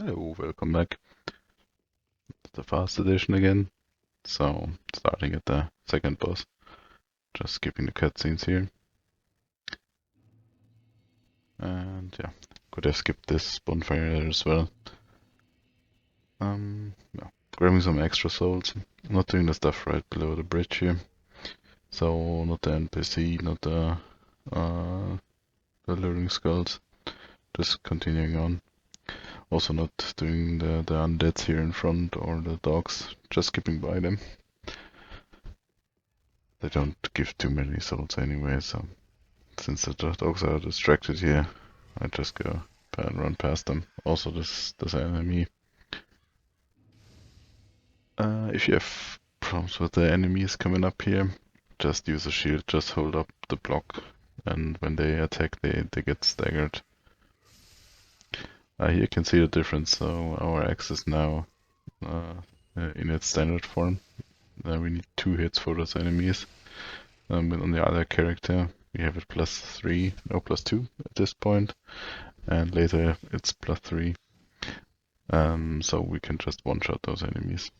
Hello, welcome back to the Fast Edition again. So, starting at the second boss, just skipping the cutscenes here. And yeah, could have skipped this bonfire as well. Yeah, grabbing some extra souls. Not doing the stuff right below the bridge here. So, not the NPC, not the luring skulls. Just continuing on. Also not doing the undeads here in front or the dogs, just skipping by them. They don't give too many souls anyway, so since the dogs are distracted here, I just go and run past them. Also this enemy. If you have problems with the enemies coming up here, just use a shield, just hold up the block, and when they attack they get staggered. Here you can see the difference, so our axe is now in its standard form. We need 2 hits for those enemies. But on the other character, we have it +3, no +2 at this point, and later it's +3. So we can just one-shot those enemies.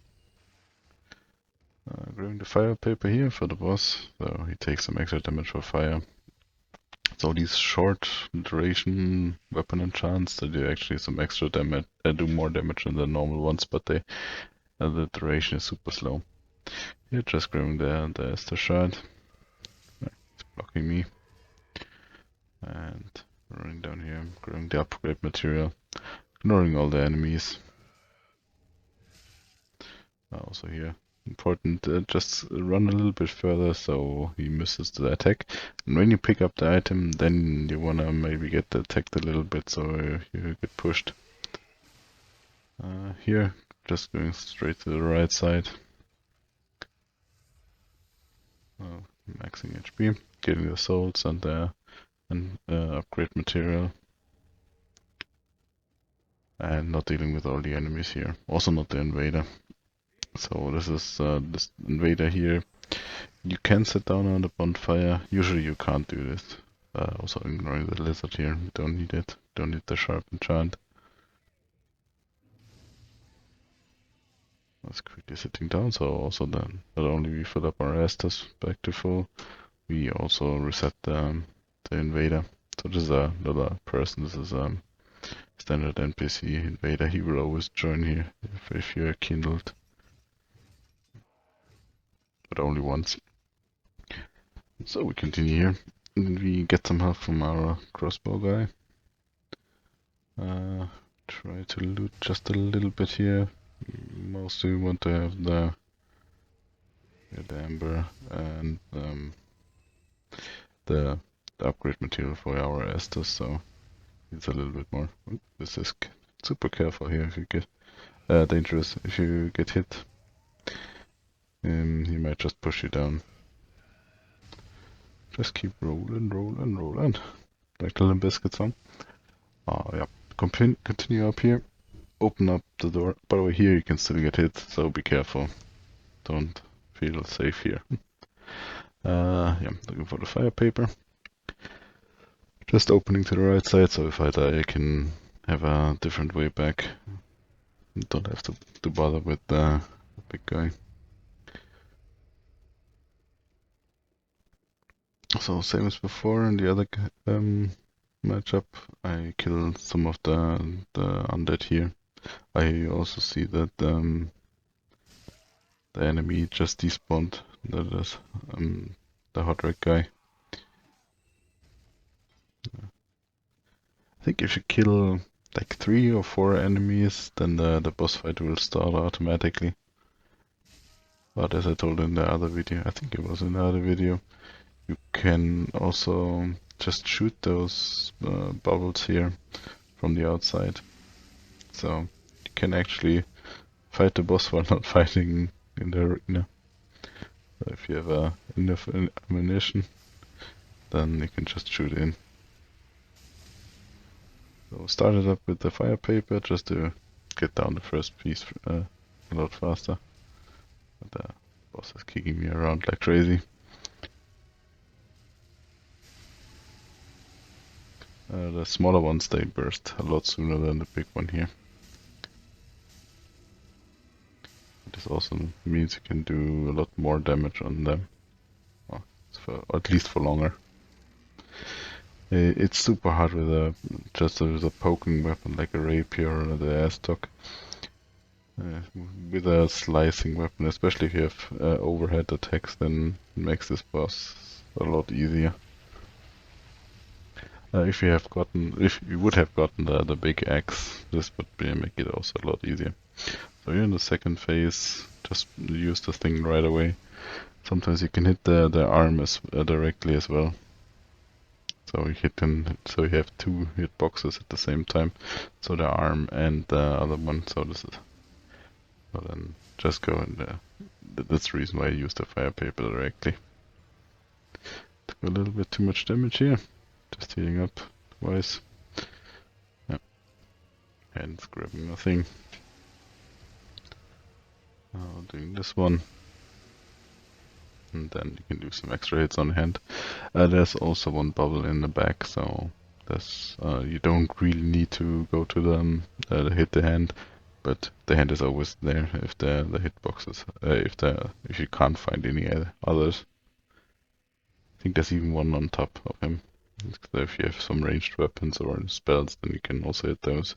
Grabbing the fire paper here for the boss, so he takes some extra damage for fire. So these short duration weapon enchants, they do actually some extra damage, do more damage than the normal ones, but the duration is super slow. Here, just grabbing the Esther shard. It's blocking me. And running down here, grabbing the upgrade material, ignoring all the enemies. Also here, important, just run a little bit further so he misses the attack. And when you pick up the item, then you wanna maybe get attacked a little bit so you get pushed. Here, just going straight to the right side. Maxing HP, getting the souls and upgrade material. And not dealing with all the enemies here. Also not the invader. So this is this invader here. You can sit down on the bonfire. Usually you can't do this. Also ignoring the lizard here. We don't need it. Don't need the sharp enchant. Let's quickly sitting down. So also then not only we fill up our Estus back to full, we also reset the invader. So this is another person. This is standard NPC invader. He will always join here if you're kindled. But only once. So we continue here, and we get some help from our crossbow guy. Try to loot just a little bit here. Mostly we want to have the amber and the upgrade material for our Estus, so it's a little bit more. This is super careful here if you get dangerous. If you get hit, he might just push you down. Just keep rolling. Like the Limp Bizkit song. Yeah. Continue up here. Open up the door. By the way, here you can still get hit, so be careful. Don't feel safe here. Yeah, looking for the fire paper. Just opening to the right side, so if I die, I can have a different way back. Don't have to bother with the big guy. So same as before in the other matchup, I kill some of the undead here. I also see that the enemy just despawned. That is the Lothric guy. I think if you kill like 3 or 4 enemies, then the boss fight will start automatically. But as I told in the other video, I think it was in the other video, you can also just shoot those bubbles here from the outside. So you can actually fight the boss while not fighting in the arena. So if you have enough ammunition, then you can just shoot in. So started up with the fire paper just to get down the first piece a lot faster. But the boss is kicking me around like crazy. The smaller ones, they burst a lot sooner than the big one here. this also means you can do a lot more damage on them. Well, at least for longer. It's super hard with just with a poking weapon like a rapier or the airstock. With a slicing weapon, especially if you have overhead attacks, then it makes this boss a lot easier. If you would have gotten the big axe, this would make it also a lot easier. So here in the second phase, just use the thing right away. Sometimes you can hit the arm directly as well. So so you have two hitboxes at the same time. So the arm and the other one. So then just go and that's the reason why I use the fire paper directly. Took a little bit too much damage here. Just healing up twice. Yeah. And grabbing nothing. Doing this one. And then you can do some extra hits on hand. There's also one bubble in the back, so you don't really need to go to them hit the hand, but the hand is always there if the hitboxes if you can't find any others. I think there's even one on top of him. If you have some ranged weapons or spells, then you can also hit those.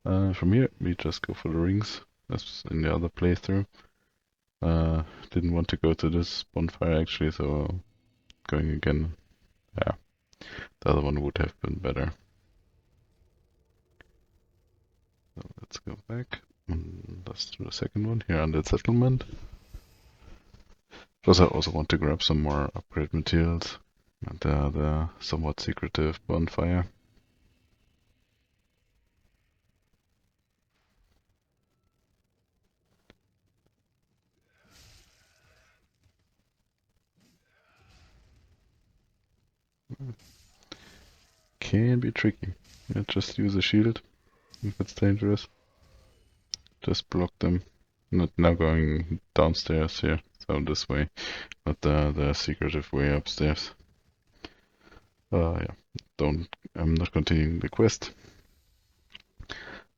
From here, we just go for the rings, as in the other playthrough. Didn't want to go to this bonfire actually, so going again, yeah, the other one would have been better. So let's go back, and let's do the second one here under settlement. Plus I also want to grab some more upgrade materials and the somewhat secretive bonfire. Can be tricky. Yeah, just use a shield if it's dangerous. Just block them. Not now going downstairs here, so this way, not the secretive way upstairs. Yeah, I'm not continuing the quest.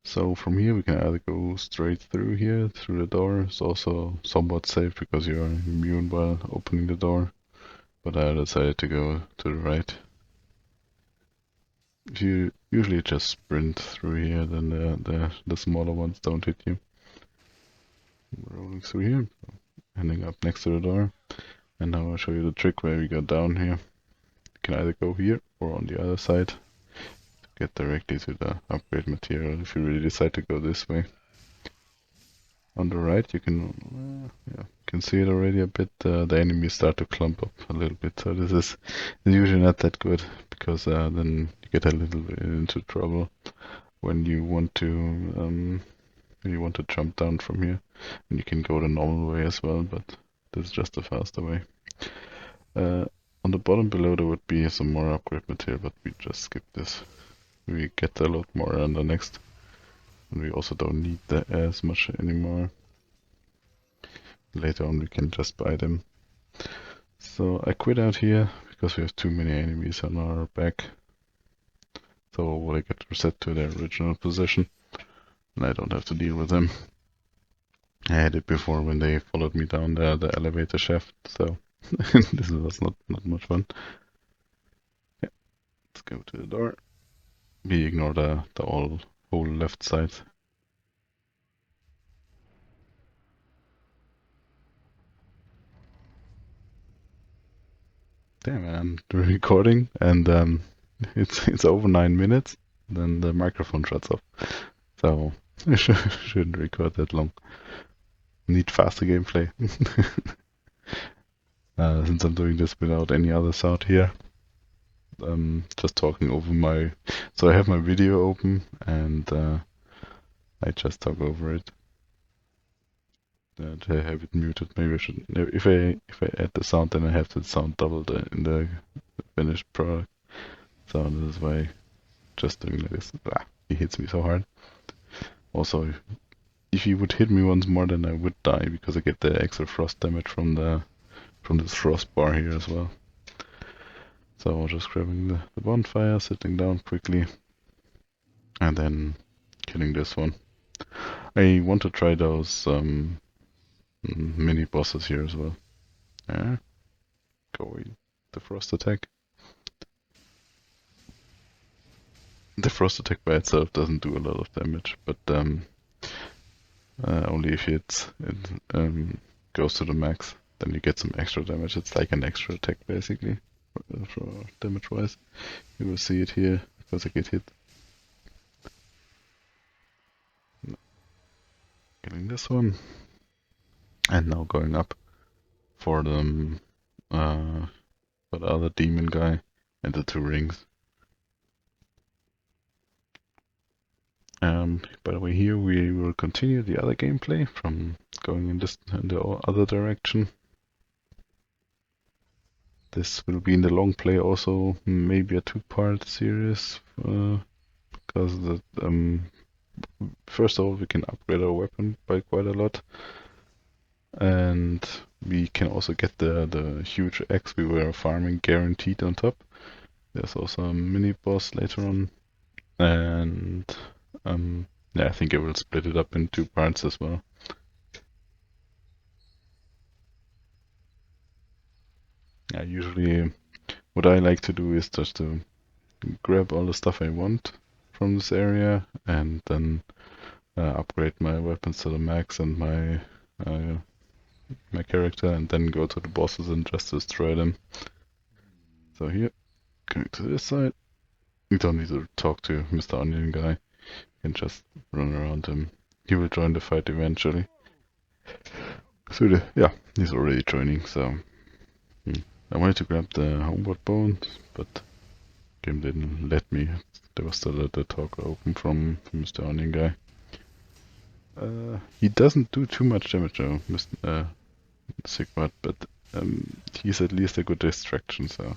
So from here we can either go straight through here, through the door. It's also somewhat safe because you are immune while opening the door. But I decided to go to the right. If you usually just sprint through here, then the smaller ones don't hit you. Rolling through here, ending up next to the door. And now I'll show you the trick where we go down here. You can either go here or on the other side to get directly to the upgrade material if you really decide to go this way. On the right you can see it already a bit, the enemies start to clump up a little bit, so this is usually not that good, because then you get a little bit into trouble when you want to jump down from here. And you can go the normal way as well, but this is just a faster way. On the bottom below there would be some more upgrade material, but we just skip this. We get a lot more on the next. And we also don't need that as much anymore. Later on we can just buy them. So I quit out here because we have too many enemies on our back. So they get reset to their original position and I don't have to deal with them. I had it before when they followed me down the elevator shaft, so this was not much fun. Yeah. Let's go to the door. We ignore the whole left side. Damn, I'm recording and it's over 9 minutes, then the microphone shuts off. So I shouldn't record that long. Need faster gameplay. Since I'm doing this without any other sound here. Just talking over so I have my video open and I just talk over it. To have it muted, maybe I should. If I add the sound, then I have the sound doubled in the finished product. So this is why just doing like this. He hits me so hard. Also, if he would hit me once more, then I would die because I get the extra frost damage from this frost bar here as well. So just grabbing the bonfire, sitting down quickly, and then killing this one. I want to try those mini bosses here as well. Yeah, go away. The frost attack. The frost attack by itself doesn't do a lot of damage, but only if it goes to the max, then you get some extra damage. It's like an extra attack basically, for damage wise. You will see it here because I get hit. No. Killing this one, and now going up for the for the other demon guy and the 2 rings. By the way, here we will continue the other gameplay from going in the other direction. This will be in the long play also, maybe a 2-part series, because first of all we can upgrade our weapon by quite a lot, and we can also get the huge axe we were farming guaranteed on top. There's also a mini boss later on, and yeah, I think I will split it up in 2 parts as well. Yeah, usually what I like to do is just to grab all the stuff I want from this area and then upgrade my weapons to the max and my character, and then go to the bosses and just destroy them. So here, going to this side, you don't need to talk to Mr. Onion Guy. You can just run around him. He will join the fight eventually. So yeah, he's already joining. So I wanted to grab the homeward bones, but game didn't let me. There was still the talk open from Mr. Onion Guy. He doesn't do too much damage though, Mr. Sigmund, but he's at least a good distraction, so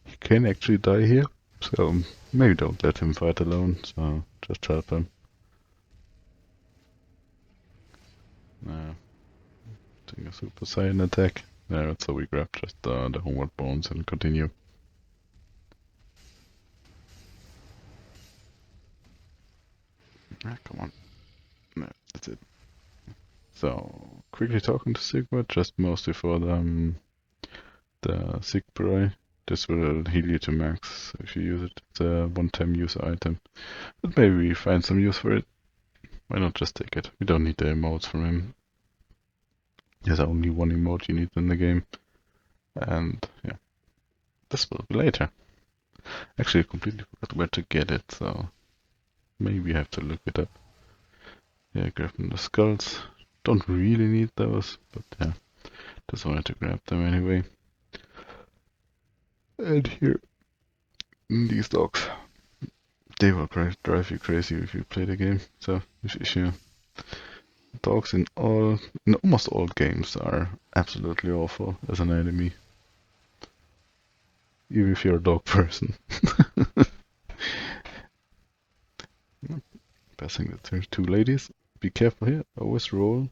he can actually die here. So maybe don't let him fight alone, so just help him. Doing a Super Saiyan attack. So we grab just the homeward bones and continue. Come on. No, that's it. So, quickly talking to Sigmund, just mostly for the Sigbroi. This will heal you to max if you use it. It's a one-time use item. But maybe we find some use for it. Why not just take it? We don't need the emotes from him. There's only one emote you need in the game. And yeah, this will be later. Actually, I completely forgot where to get it, so maybe I have to look it up. Yeah, grabbing the skulls. Don't really need those, but yeah, just wanted to grab them anyway. And here, these dogs. They will drive you crazy if you play the game. So, dogs in almost all games are absolutely awful as an enemy. Even if you're a dog person. Passing the 2 ladies. Be careful here, always roll,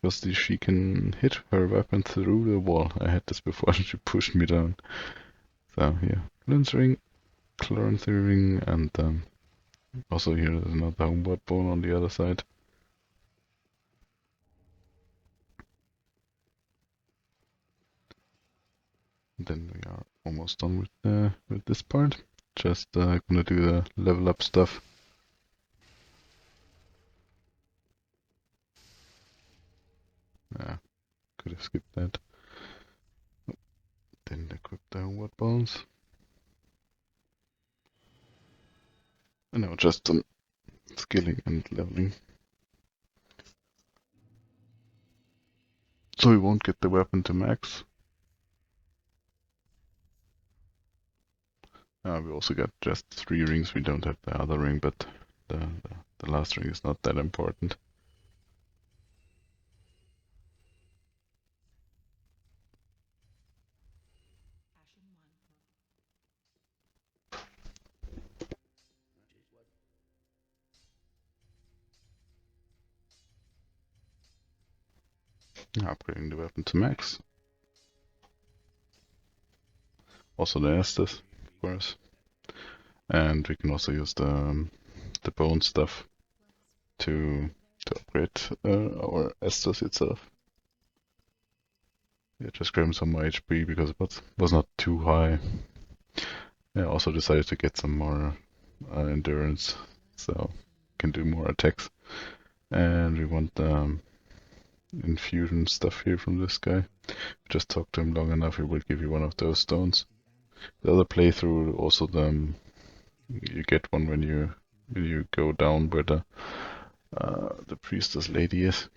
because she can hit her weapon through the wall. I had this before and she pushed me down. So here, Clearance ring, and also here there's another homeward bone on the other side. Then we are almost done with this part. Just gonna do the level up stuff. Could have skipped that. Didn't equip the homeward bones. No, just skilling and leveling. So we won't get the weapon to max. We also got just 3 rings. We don't have the other ring, but the last ring is not that important. Upgrading the weapon to max. Also the Estes, of course. And we can also use the bone stuff. to upgrade our Estus itself. Yeah, just grab some more HP because it was not too high. Yeah, also decided to get some more endurance, so can do more attacks. And we want infusion stuff here from this guy. Just talk to him long enough, he will give you one of those stones. The other playthrough also you get one when you go down where the priestess lady is.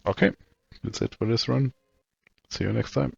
Okay, that's it for this run. See you next time.